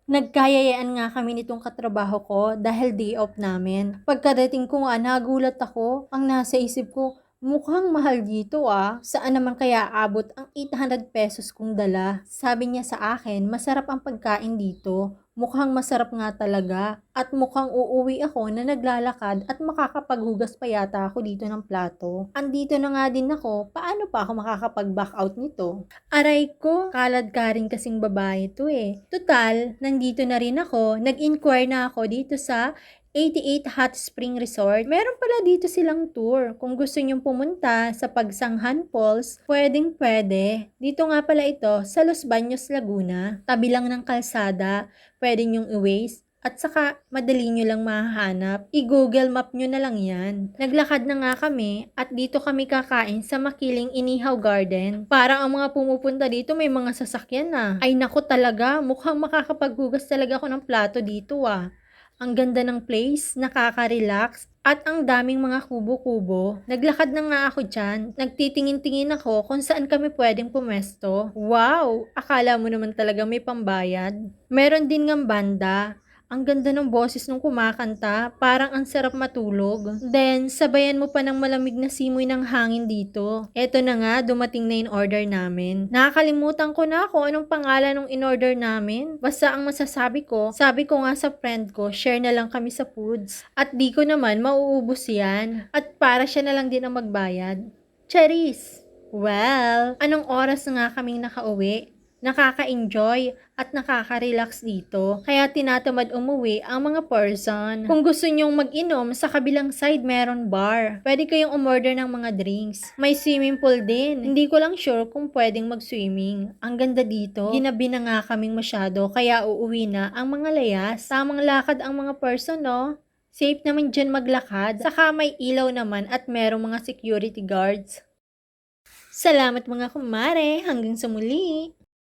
Nagkayayaan nga kami nitong katrabaho ko dahil day off namin. Pagkadating ko nga, nagulat ako. Ang nasa isip ko, mukhang mahal dito ah. Saan naman kaya abot ang 800 pesos kong dala? Sabi niya sa akin, masarap ang pagkain dito. Mukhang masarap nga talaga. At mukhang uuwi ako na naglalakad at makakapaghugas pa yata ako dito ng plato. Andito na nga din ako, paano pa ako makakapag-back out nito? Aray ko, kalad ka rin kasing babae to eh. Tutal, nandito na rin ako, nag-inquire na ako dito sa 88 Hot Spring Resort. Meron pala dito silang tour. Kung gusto nyong pumunta sa Pagsanghan Falls, pwedeng pwede. Dito nga pala ito sa Los Baños, Laguna. Tabi lang ng kalsada, pwede nyong i-waste. At saka, madali nyo lang mahahanap. I-Google Map nyo na lang yan. Naglakad na nga kami at dito kami kakain sa Makiling Inihaw Garden. Parang ang mga pumupunta dito may mga sasakyan na. Ay naku talaga, mukhang makakapaghugas talaga ako ng plato dito ah. Ang ganda ng place, nakaka-relax, at ang daming mga kubo-kubo. Naglakad na nga ako dyan. Nagtitingin-tingin ako kung saan kami pwedeng pumesto. Wow! Akala mo naman talaga may pambayad. Meron din ngang banda. Ang ganda ng boses nung kumakanta, parang ang sarap matulog. Then, sabayan mo pa ng malamig na simoy ng hangin dito. Eto na nga, dumating na in order namin. Nakakalimutan ko na kung anong pangalan ng in-order namin. Basta ang masasabi ko, sabi ko nga sa friend ko, share na lang kami sa foods. At di ko naman mauubos yan. At para siya na lang din ang magbayad. Charis! Well, anong oras na nga kaming nakauwi? Nakaka-enjoy at nakaka-relax dito. Kaya tinatamad umuwi ang mga person. Kung gusto nyong mag-inom, sa kabilang side meron bar. Pwede kayong umorder ng mga drinks. May swimming pool din. Hindi ko lang sure kung pwedeng mag-swimming. Ang ganda dito. Ginabi na nga kaming masyado, kaya uuwi na ang mga layas. Tamang lakad ang mga person, no? Safe naman dyan maglakad. Saka may ilaw naman at merong mga security guards. Salamat mga kumare. Hanggang sa muli.